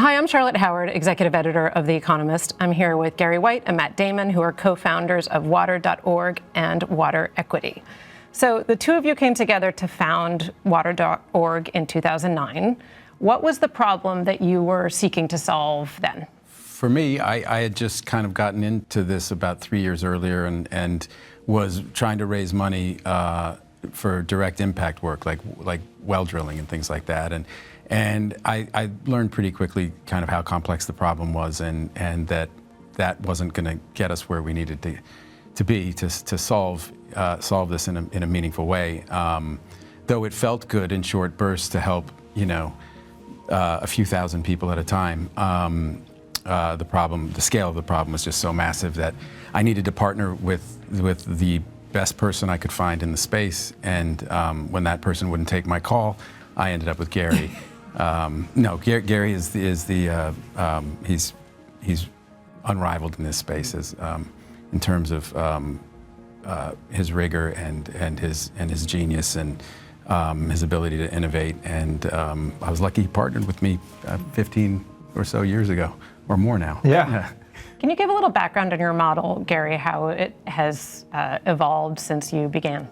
Hi, I'm Charlotte Howard, executive editor of The Economist. I'm here with Gary White and Matt Damon, who are co-founders of Water.org and WaterEquity. So the two of you came together to found Water.org in 2009. What was the problem that you were seeking to solve then? For me, I had just kind of gotten into this about 3 years earlier and was trying to raise money for direct impact work, like well drilling and things like that. And I learned pretty quickly kind of how complex the problem was, and that wasn't going to get us where we needed to be to solve this in a meaningful way. Though it felt good in short bursts to help, a few thousand people at a time. The scale of the problem was just so massive that I needed to partner with the best person I could find in the space. And when that person wouldn't take my call, I ended up with Gary. Gary is he's unrivaled in this space in terms of his rigor and his genius and his ability to innovate. And I was lucky he partnered with me 15 or so years ago, or more now. Yeah. Can you give a little background on your model, Gary, how it has evolved since you began?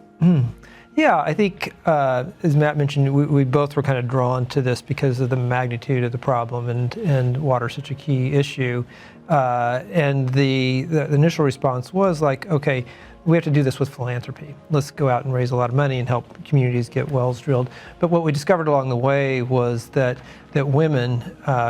Yeah, I think, as Matt mentioned, we both were kind of drawn to this because of the magnitude of the problem and water is such a key issue. And the initial response was like, okay, we have to do this with philanthropy. Let's go out and raise a lot of money and help communities get wells drilled. But what we discovered along the way was that women,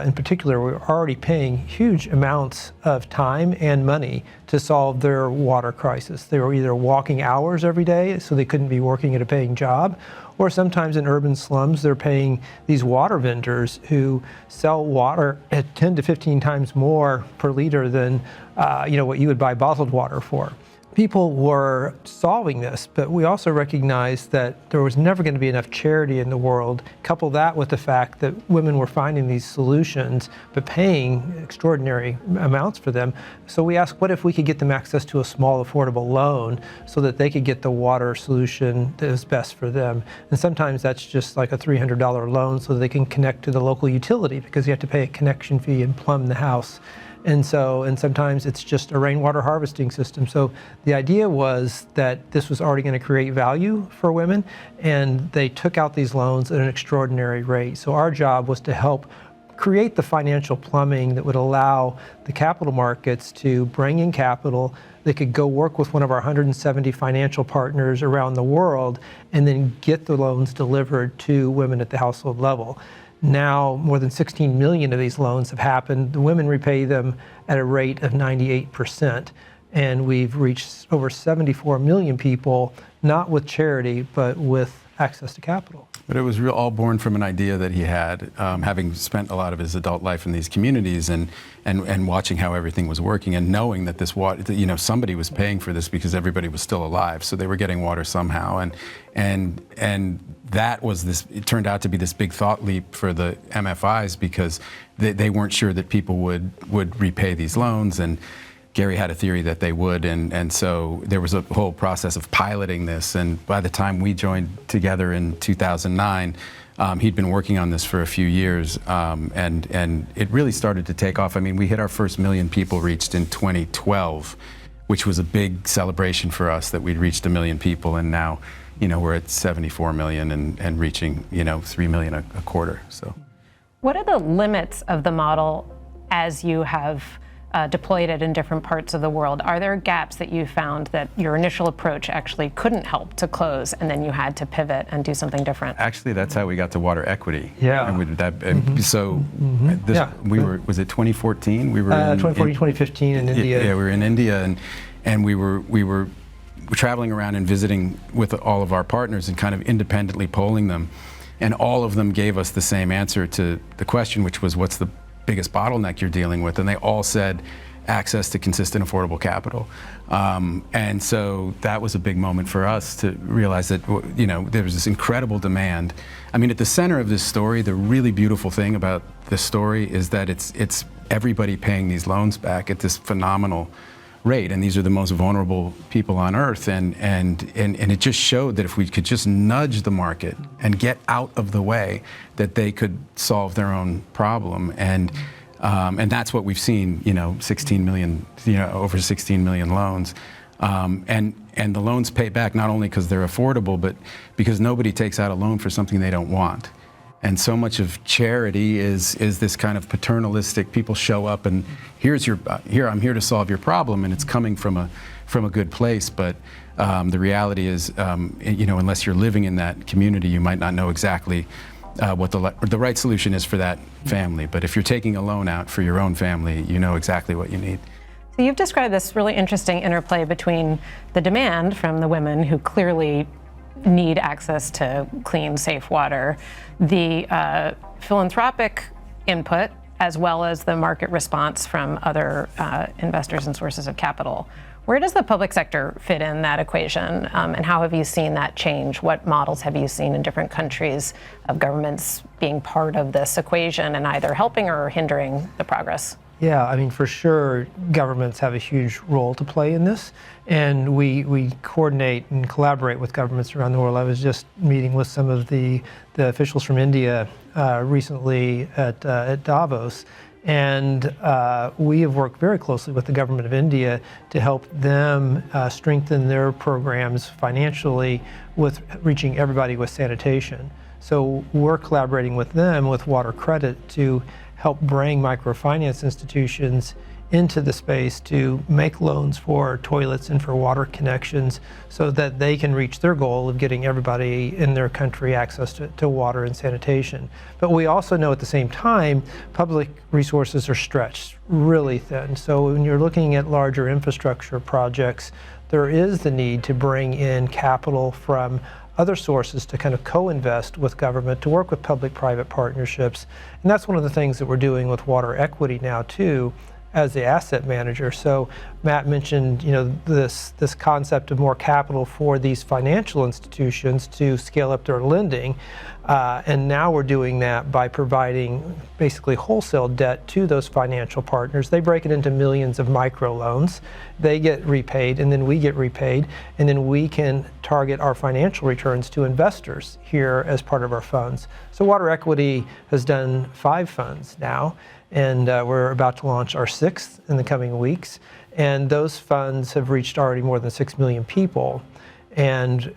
in particular, were already paying huge amounts of time and money to solve their water crisis. They were either walking hours every day, so they couldn't be working at a paying job, or sometimes in urban slums, they're paying these water vendors who sell water at 10 to 15 times more per liter than what you would buy bottled water for. People were solving this, but we also recognized that there was never going to be enough charity in the world. Couple that with the fact that women were finding these solutions, but paying extraordinary amounts for them. So we asked, what if we could get them access to a small, affordable loan so that they could get the water solution that is best for them? And sometimes that's just like a $300 loan so they can connect to the local utility because you have to pay a connection fee and plumb the house. And sometimes it's just a rainwater harvesting system. So the idea was that this was already going to create value for women, and they took out these loans at an extraordinary rate. So our job was to help create the financial plumbing that would allow the capital markets to bring in capital. They could go work with one of our 170 financial partners around the world and then get the loans delivered to women at the household level. Now, more than 16 million of these loans have happened. The women repay them at a rate of 98%. And we've reached over 74 million people, not with charity, but with access to capital. But it was all born from an idea that he had, having spent a lot of his adult life in these communities and watching how everything was working and knowing that this water, somebody was paying for this because everybody was still alive, so they were getting water somehow. And that was it turned out to be this big thought leap for the MFIs because they weren't sure that people would repay these loans, and Gary had a theory that they would, and so there was a whole process of piloting this, and by the time we joined together in 2009, he'd been working on this for a few years, and it really started to take off. I mean, we hit our first 1 million people reached in 2012, which was a big celebration for us that we'd reached 1 million people, and now, we're at 74 million and reaching, 3 million a quarter. So, what are the limits of the model as you have deployed it in different parts of the world? Are there gaps that you found that your initial approach actually couldn't help to close, and then you had to pivot and do something different? Actually, that's how we got to WaterEquity. Yeah. And we did that. Was it 2014? We were 2014, 2015 in India. Yeah, we were in India, and we were traveling around and visiting with all of our partners and kind of independently polling them, and all of them gave us the same answer to the question, which was, what's the biggest bottleneck you're dealing with? And they all said access to consistent, affordable capital. And so that was a big moment for us to realize that, there was this incredible demand. I mean, at the center of this story, the really beautiful thing about this story is that it's everybody paying these loans back at this phenomenal rate, and these are the most vulnerable people on earth, and it just showed that if we could just nudge the market and get out of the way, that they could solve their own problem, and that's what we've seen. 16 million, over 16 million loans, and the loans pay back not only because they're affordable, but because nobody takes out a loan for something they don't want. And so much of charity is this kind of paternalistic, people show up and here I'm here to solve your problem, and it's coming from a good place. But the reality is, unless you're living in that community, you might not know exactly what the right solution is for that family. But if you're taking a loan out for your own family, you know exactly what you need. So you've described this really interesting interplay between the demand from the women who clearly need access to clean, safe water, the philanthropic input, as well as the market response from other investors and sources of capital. Where does the public sector fit in that equation, and how have you seen that change? What models have you seen in different countries of governments being part of this equation and either helping or hindering the progress? Yeah, I mean, for sure, governments have a huge role to play in this, and we coordinate and collaborate with governments around the world. I was just meeting with some of the officials from India recently at Davos, and we have worked very closely with the government of India to help them strengthen their programs financially with reaching everybody with sanitation. So we're collaborating with them with Water Credit to help bring microfinance institutions into the space to make loans for toilets and for water connections so that they can reach their goal of getting everybody in their country access to water and sanitation. But we also know at the same time, public resources are stretched really thin. So when you're looking at larger infrastructure projects, there is the need to bring in capital from other sources to kind of co-invest with government, to work with public-private partnerships. And that's one of the things that we're doing with WaterEquity now too, as the asset manager. So Matt mentioned, this concept of more capital for these financial institutions to scale up their lending. And now we're doing that by providing basically wholesale debt to those financial partners. They break it into millions of microloans. They get repaid, and then we get repaid, and then we can target our financial returns to investors here as part of our funds. So WaterEquity has done 5 funds now, and we're about to launch our 6th in the coming weeks. And those funds have reached already more than 6 million people. And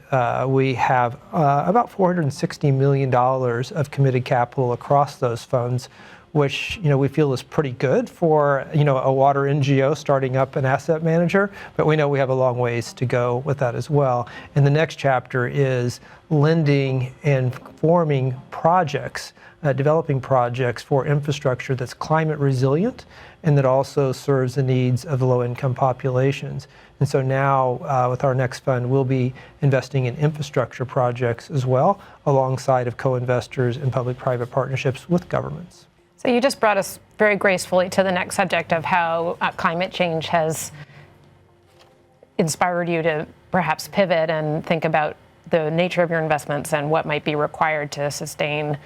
we have about $460 million of committed capital across those funds, which we feel is pretty good for a water NGO starting up an asset manager. But we know we have a long ways to go with that as well. And the next chapter is lending and forming projects, developing projects for infrastructure that's climate resilient and that also serves the needs of the low-income populations. And so now with our next fund, we'll be investing in infrastructure projects as well, alongside of co-investors and public-private partnerships with governments. So you just brought us very gracefully to the next subject of how climate change has inspired you to perhaps pivot and think about the nature of your investments and what might be required to sustain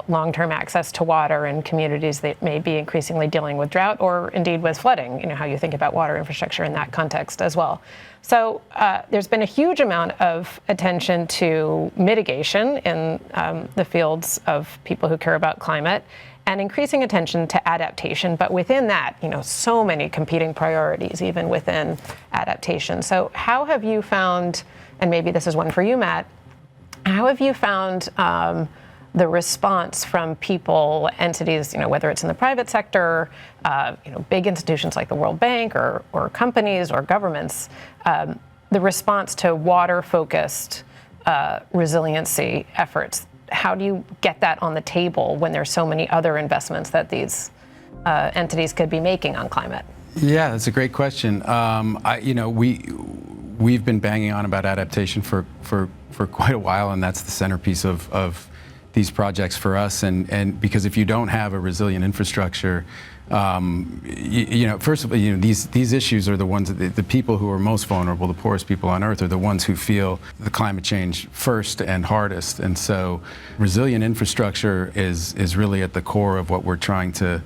long-term access to water in communities that may be increasingly dealing with drought or indeed with flooding, how you think about water infrastructure in that context as well. So there's been a huge amount of attention to mitigation in the fields of people who care about climate, and increasing attention to adaptation. But within that, so many competing priorities, even within adaptation. So how have you found, and maybe this is one for you, Matt, how have you found the response from people, entities, whether it's in the private sector, big institutions like the World Bank or companies or governments, the response to water-focused resiliency efforts? How do you get that on the table when there's so many other investments that these entities could be making on climate? Yeah, that's a great question. We've been banging on about adaptation for quite a while, and that's the centerpiece of these projects for us. And because if you don't have a resilient infrastructure, first of all, these issues are the ones that the people who are most vulnerable, the poorest people on earth, are the ones who feel the climate change first and hardest. And so resilient infrastructure is really at the core of what we're trying to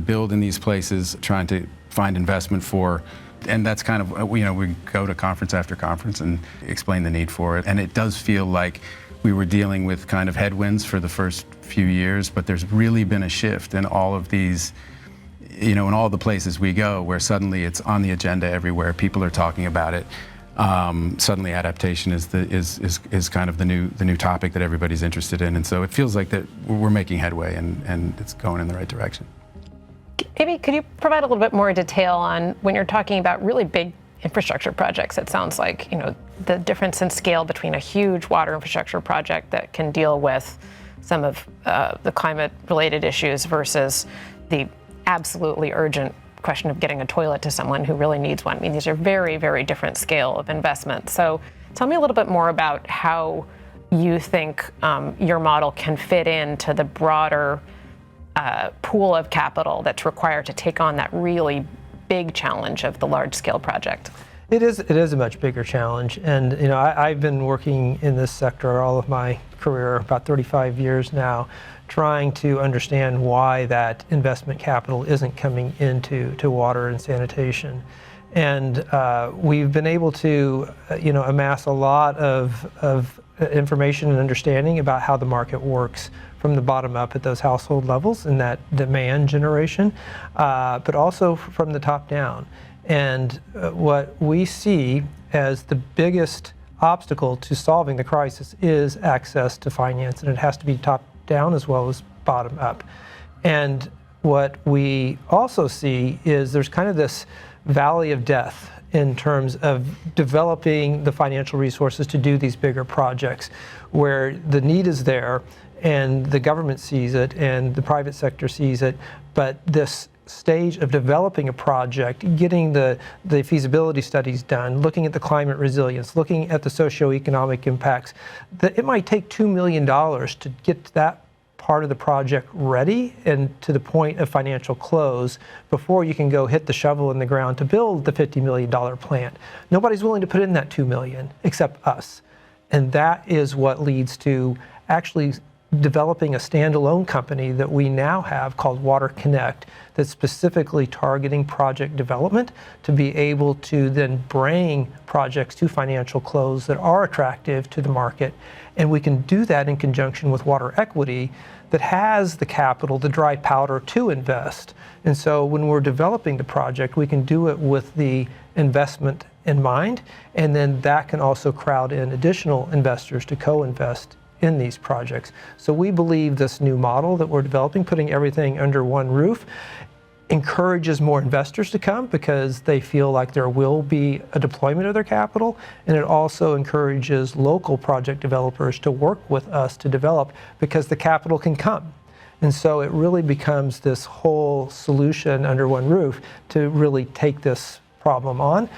build in these places, trying to find investment for and that's kind of, we go to conference after conference and explain the need for it. And it does feel like we were dealing with kind of headwinds for the first few years, but there's really been a shift in all of these, in all the places we go, where suddenly it's on the agenda everywhere. People are talking about it. Suddenly, adaptation is kind of the new topic that everybody's interested in, and so it feels like that we're making headway and it's going in the right direction. Maybe could you provide a little bit more detail on when you're talking about really big infrastructure projects? It sounds like the difference in scale between a huge water infrastructure project that can deal with some of the climate-related issues versus the absolutely urgent question of getting a toilet to someone who really needs one. I mean, these are very, very different scale of investment. So tell me a little bit more about how you think your model can fit into the broader pool of capital that's required to take on that really big challenge of the large-scale project. It is a much bigger challenge, and I've been working in this sector all of my career, about 35 years now, trying to understand why that investment capital isn't coming into water and sanitation. And we've been able to amass a lot of information and understanding about how the market works from the bottom up at those household levels and that demand generation, but also from the top down. And what we see as the biggest obstacle to solving the crisis is access to finance, and it has to be top down as well as bottom up. And what we also see is there's kind of this valley of death in terms of developing the financial resources to do these bigger projects, where the need is there and the government sees it and the private sector sees it, but this stage of developing a project, getting the feasibility studies done, looking at the climate resilience, looking at the socioeconomic impacts, that it might take $2 million to get that part of the project ready and to the point of financial close before you can go hit the shovel in the ground to build the $50 million plant. Nobody's willing to put in that $2 million except us. And that is what leads to actually developing a standalone company that we now have called WaterConnect that's specifically targeting project development to be able to then bring projects to financial close that are attractive to the market. And we can do that in conjunction with WaterEquity that has the capital, the dry powder to invest. And so when we're developing the project, we can do it with the investment in mind, and then that can also crowd in additional investors to co-invest in these projects. So we believe this new model that we're developing, putting everything under one roof, encourages more investors to come because they feel like there will be a deployment of their capital, and it also encourages local project developers to work with us to develop because the capital can come. And so it really becomes this whole solution under one roof to really take this problem on.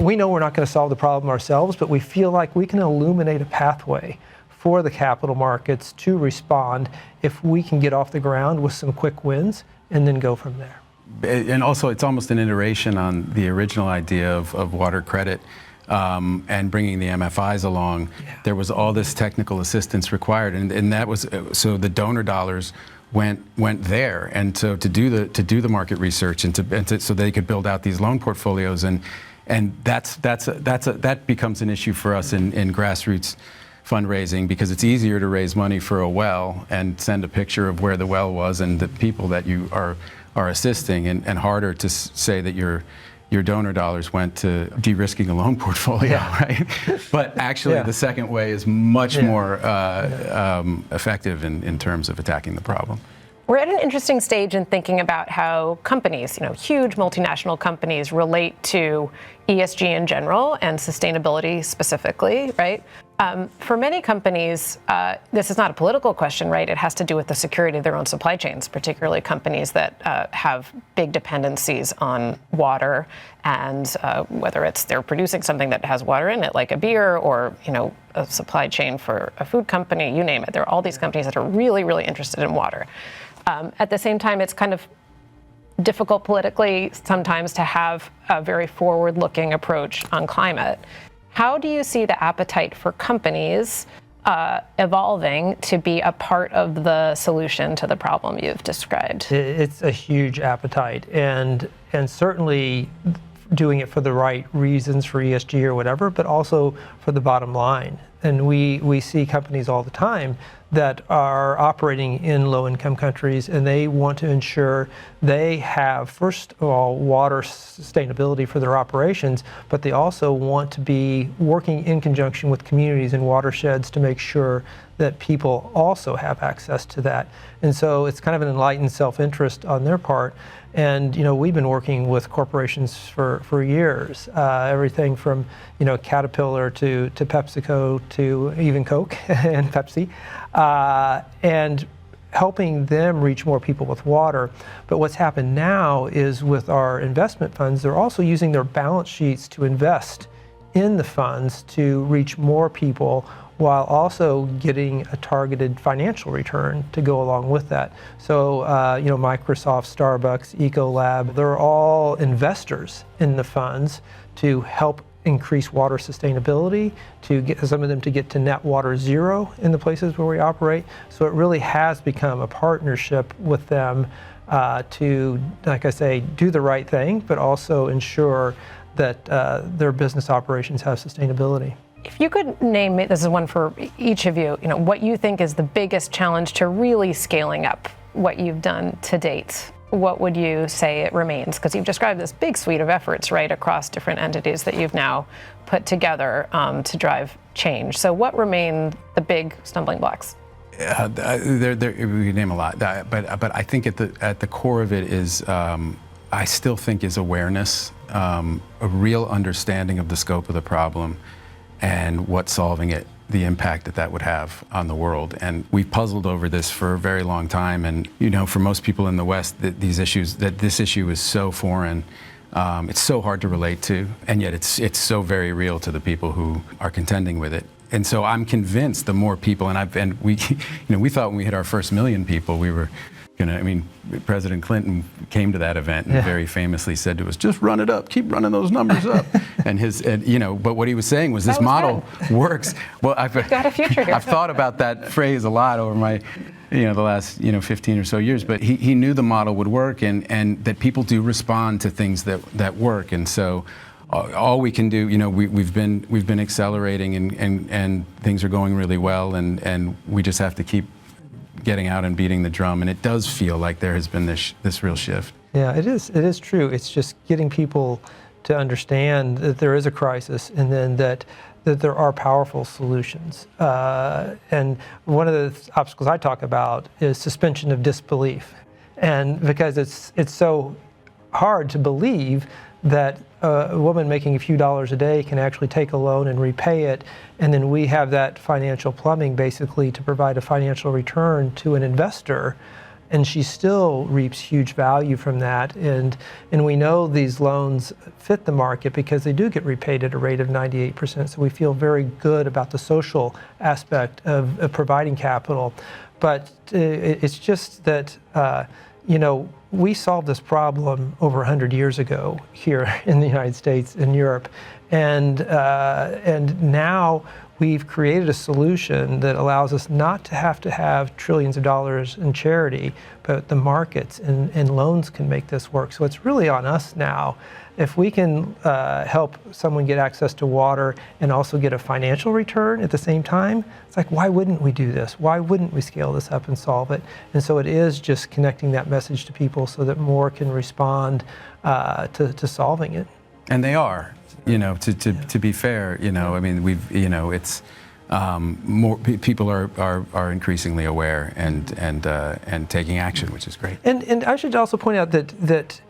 We know we're not going to solve the problem ourselves, but we feel like we can illuminate a pathway for the capital markets to respond if we can get off the ground with some quick wins and then go from there. And also, it's almost an iteration on the original idea of water credit and bringing the MFIs along. Yeah. There was all this technical assistance required, and that was so the donor dollars went there, and so to do the market research and so they could build out these loan portfolios, and that becomes an issue for us in grassroots fundraising, because it's easier to raise money for a well and send a picture of where the well was and the people that you are assisting, and harder to say that your donor dollars went to de-risking a loan portfolio, right? But actually, the second way is much more effective in terms of attacking the problem. We're at an interesting stage in thinking about how companies, huge multinational companies, relate to ESG in general and sustainability specifically, right? For many companies, this is not a political question, right? It has to do with the security of their own supply chains, particularly companies that have big dependencies on water, and whether it's they're producing something that has water in it, like a beer, or a supply chain for a food company, you name it. There are all these companies that are really, really interested in water. At the same time, it's kind of difficult politically sometimes to have a very forward-looking approach on climate. How do you see the appetite for companies evolving to be a part of the solution to the problem you've described? It's a huge appetite, and certainly doing it for the right reasons for ESG or whatever, but also for the bottom line. And we see companies all the time that are operating in low-income countries, and they want to ensure they have, first of all, water sustainability for their operations, but they also want to be working in conjunction with communities and watersheds to make sure that people also have access to that. And so it's kind of an enlightened self-interest on their part. And we've been working with corporations for years, everything from Caterpillar to PepsiCo to even Coke and Pepsi, and helping them reach more people with water. But what's happened now is with our investment funds, they're also using their balance sheets to invest in the funds to reach more people, while also getting a targeted financial return to go along with that. So, Microsoft, Starbucks, Ecolab, they're all investors in the funds to help increase water sustainability, to get some of them to get to net water zero in the places where we operate. So it really has become a partnership with them to, like I say, do the right thing, but also ensure that their business operations have sustainability. If you could name, this is one for each of you, what you think is the biggest challenge to really scaling up what you've done to date, what would you say it remains? Because you've described this big suite of efforts, right, across different entities that you've now put together to drive change. So what remain the big stumbling blocks? We could name a lot, but I think at the core of it is, I still think, is awareness, a real understanding of the scope of the problem, and what solving it, the impact that would have on the world. And we've puzzled over this for a very long time. And for most people in the West, this issue is so foreign. It's so hard to relate to, and yet it's so very real to the people who are contending with it. And so I'm convinced the more people, and we thought when we hit our first million people, we were President Clinton came to that event and very famously said to us, "Just run it up, keep running those numbers up." But what he was saying was this model works. Well, I've got a future here. I've thought about that phrase a lot over my, the last 15 or so years. But he knew the model would work, and that people do respond to things that work. And so all we can do, we've been accelerating, and things are going really well, and we just have to keep getting out and beating the drum, and it does feel like there has been this real shift. Yeah, it is true. It's just getting people to understand that there is a crisis, and then that there are powerful solutions. And one of the obstacles I talk about is suspension of disbelief, and because it's so hard to believe that a woman making a few dollars a day can actually take a loan and repay it, and then we have that financial plumbing basically to provide a financial return to an investor, and she still reaps huge value from that. And we know these loans fit the market because they do get repaid at a rate of 98%, so we feel very good about the social aspect of providing capital. But it's just that we solved this problem over 100 years ago here in the United States and Europe, and now we've created a solution that allows us not to have trillions of dollars in charity, but the markets and loans can make this work. So it's really on us now. If we can help someone get access to water and also get a financial return at the same time, it's like, why wouldn't we do this? Why wouldn't we scale this up and solve it? And so it is just connecting that message to people so that more can respond to solving it. And they are, to be fair, it's more people are increasingly aware and taking action, which is great. And I should also point out that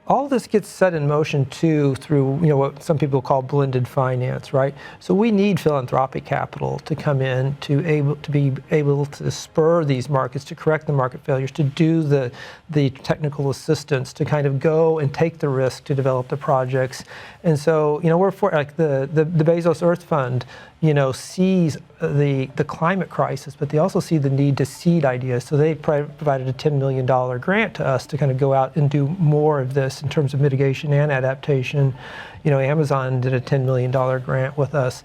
all of this gets set in motion too through what some people call blended finance, right? So we need philanthropic capital to come in to be able to spur these markets, to correct the market failures, to do the technical assistance, to kind of go and take the risk to develop the projects. And so we're for like the Bezos Earth Fund sees the climate crisis, but they also see the need to seed ideas. So they provided a $10 million grant to us to kind of go out and do more of this in terms of mitigation and adaptation. Amazon did a $10 million grant with us.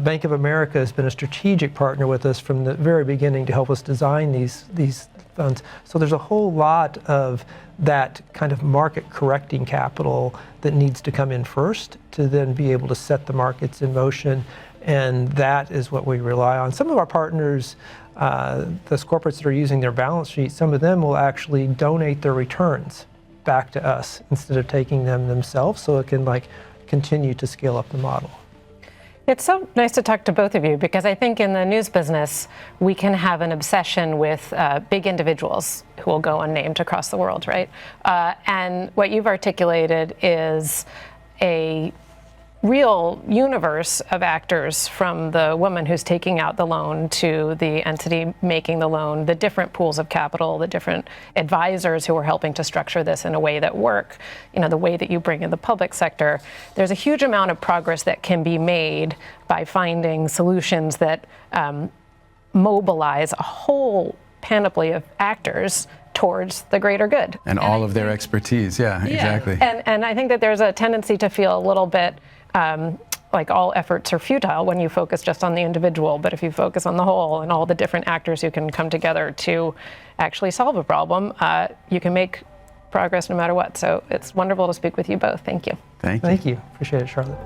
Bank of America has been a strategic partner with us from the very beginning to help us design these funds. So there's a whole lot of that kind of market correcting capital that needs to come in first to then be able to set the markets in motion. And that is what we rely on. Some of our partners, those corporates that are using their balance sheet, some of them will actually donate their returns back to us instead of taking them themselves, so it can continue to scale up the model. It's so nice to talk to both of you, because I think in the news business, we can have an obsession with big individuals who will go unnamed across the world, right? And what you've articulated is a real universe of actors, from the woman who's taking out the loan to the entity making the loan, the different pools of capital, the different advisors who are helping to structure this in a way that work, the way that you bring in the public sector. There's a huge amount of progress that can be made by finding solutions that mobilize a whole panoply of actors towards the greater good. And all of their expertise, yeah, exactly. And I think that there's a tendency to feel a little bit like all efforts are futile when you focus just on the individual. But if you focus on the whole and all the different actors who can come together to actually solve a problem, you can make progress no matter what. So it's wonderful to speak with you both. Thank you. Thank you. Thank you. Appreciate it, Charlotte.